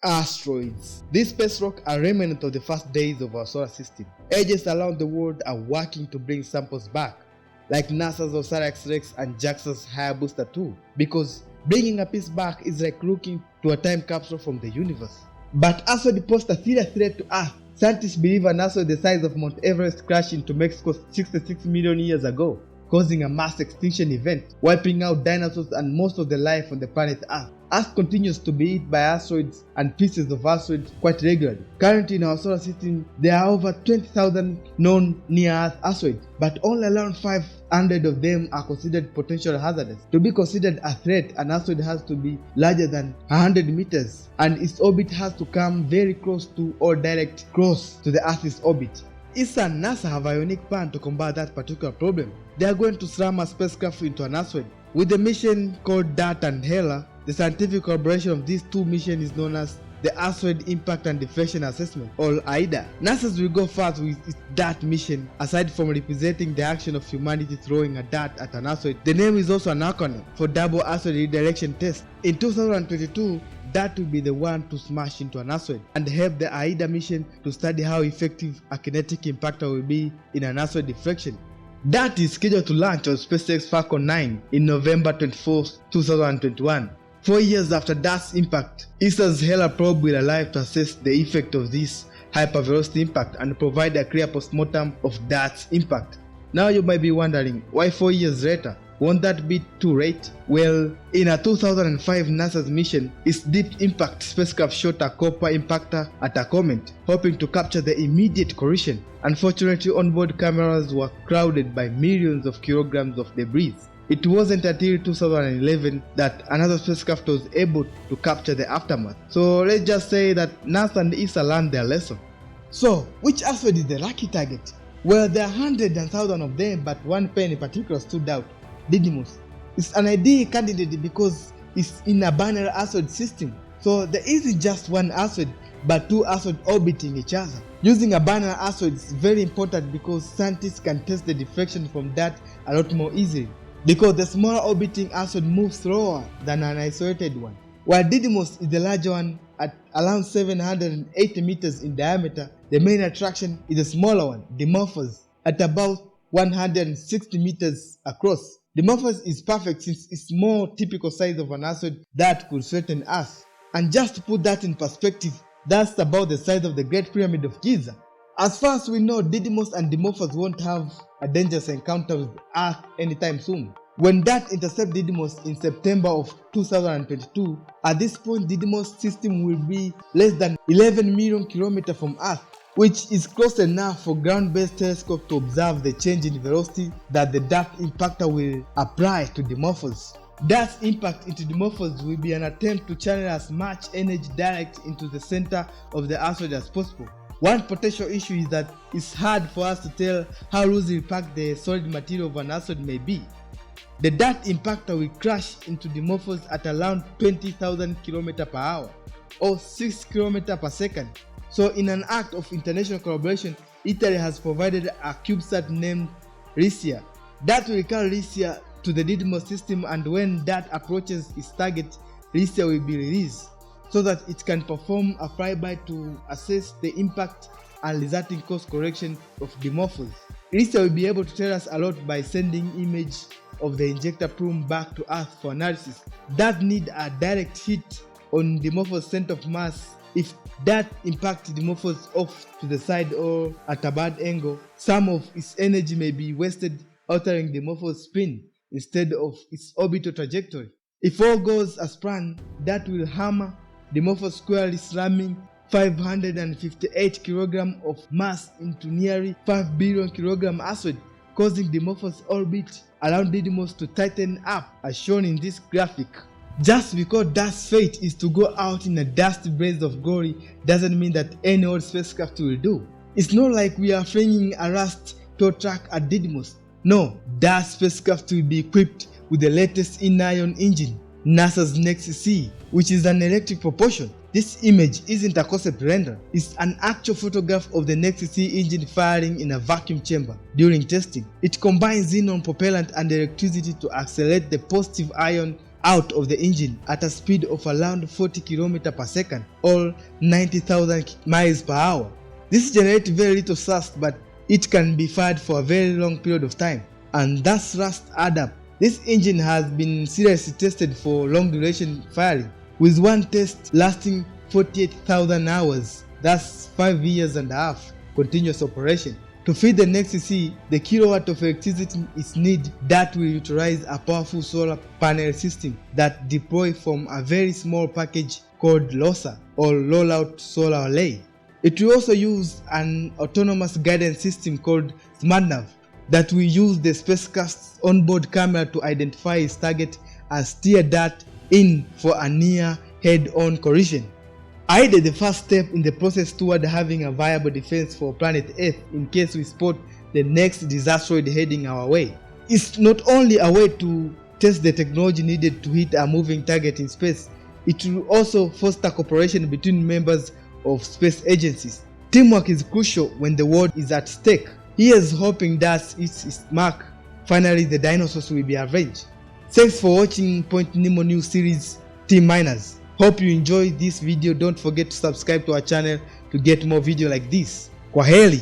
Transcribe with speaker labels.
Speaker 1: Asteroids. These space rocks are remnants of the first days of our solar system. Agencies around the world are working to bring samples back, like NASA's Osiris-Rex and JAXA's Hera 2, because bringing a piece back is like looking to a time capsule from the universe. But asteroids pose a serious threat to Earth. Scientists believe an asteroid the size of Mount Everest crashed into Mexico 66 million years ago, causing a mass extinction event, wiping out dinosaurs and most of the life on the planet Earth. Earth continues to be hit by asteroids and pieces of asteroids quite regularly. Currently in our solar system, there are over 20,000 known near-Earth asteroids, but only around 500 of them are considered potential hazardous. To be considered a threat, an asteroid has to be larger than 100 meters, and its orbit has to come very close to or direct close to the Earth's orbit. ESA and NASA have a unique plan to combat that particular problem. They are going to slam a spacecraft into an asteroid. With the mission called DART and Hera, the scientific collaboration of these two missions is known as the Asteroid Impact and Deflection Assessment, or AIDA. NASA will go first with its DART mission. Aside from representing the action of humanity throwing a dart at an asteroid, the name is also an acronym for Double Asteroid Redirection Test. In 2022, DART will be the one to smash into an asteroid and help the AIDA mission to study how effective a kinetic impactor will be in an asteroid deflection. DART is scheduled to launch on SpaceX Falcon 9 in November 24, 2021. 4 years after DART's impact, ESA's Hera probe will arrive to assess the effect of this hypervelocity impact and provide a clear postmortem of DART's impact. Now you might be wondering, why 4 years later? Won't that be too late? Well, in a 2005 NASA's mission, its Deep Impact spacecraft shot a copper impactor at a comet, hoping to capture the immediate collision. Unfortunately, onboard cameras were crowded by millions of kilograms of debris. It wasn't until 2011 that another spacecraft was able to capture the aftermath. So let's just say that NASA and ESA learned their lesson. So, which asteroid is the lucky target? Well, there are hundreds and thousands of them, but one pair in particular stood out: Didymos. It's an ideal candidate because it's in a binary asteroid system. So there isn't just one asteroid, but two asteroids orbiting each other. Using a binary asteroid is very important because scientists can test the deflection from that a lot more easily, because the smaller orbiting asteroid moves slower than an isolated one. While Didymos is the larger one at around 780 meters in diameter, the main attraction is the smaller one, Dimorphos, at about 160 meters across. Dimorphos is perfect since it's more typical size of an asteroid that could threaten us. And just to put that in perspective, that's about the size of the Great Pyramid of Giza. As far as we know, Didymos and Dimorphos won't have a dangerous encounter with Earth anytime soon. When DART intercepts Didymos in September of 2022, at this point Didymos' system will be less than 11 million kilometers from Earth, which is close enough for ground-based telescopes to observe the change in velocity that the DART impactor will apply to Dimorphos. DART's impact into Dimorphos will be an attempt to channel as much energy direct into the center of the asteroid as possible. One potential issue is that it's hard for us to tell how loosely packed the solid material of an asteroid may be. The DART impactor will crash into Dimorphos at around 20,000 km per hour or 6 km per second. So in an act of international collaboration, Italy has provided a CubeSat named Lycia. That will carry Lycia to the Didymos system, and when DART approaches its target, Lycia will be released so that it can perform a flyby to assess the impact and resulting course correction of Dimorphos. Lycia will be able to tell us a lot by sending image of the injector plume back to Earth for analysis. That need a direct hit on Dimorphos' center of mass. If that impacts Dimorphos off to the side or at a bad angle, some of its energy may be wasted altering Dimorphos' spin instead of its orbital trajectory. If all goes as planned, that will hammer Dimorphos squarely, slamming 558 kg of mass into nearly 5 billion kg asteroid, causing Dimorphos' orbit around Didymos to tighten up as shown in this graphic. Just because DART's fate is to go out in a dusty blaze of glory doesn't mean that any old spacecraft will do. It's not like we are flinging a rust tow truck at Didymos. No, DART spacecraft will be equipped with the latest in-ion engine, NASA's Next C, which is an electric propulsion. This image isn't a concept render, it's an actual photograph of the Next C engine firing in a vacuum chamber during testing. It combines xenon propellant and electricity to accelerate the positive ion out of the engine at a speed of around 40 km per second or 90,000 miles per hour. This generates very little thrust, but it can be fired for a very long period of time, and thus thrust add up. This engine has been seriously tested for long duration firing, with one test lasting 48,000 hours, that's 5 years and a half continuous operation. To feed the next CC, the kilowatt of electricity is needed that will utilize a powerful solar panel system that deploy from a very small package called LOSA or Rollout Solar Array. It will also use an autonomous guidance system called SmartNav that will use the spacecraft's onboard camera to identify its target and steer that in for a near head-on collision. AIDA, the first step in the process toward having a viable defense for planet Earth in case we spot the next disasteroid heading our way. It's not only a way to test the technology needed to hit a moving target in space, it will also foster cooperation between members of space agencies. Teamwork is crucial when the world is at stake. Here's hoping that its mark, finally the dinosaurs will be avenged. Thanks for watching Point Nemo News Series Team Miners. Hope you enjoyed this video. Don't forget to subscribe to our channel to get more videos like this. Kwaheri.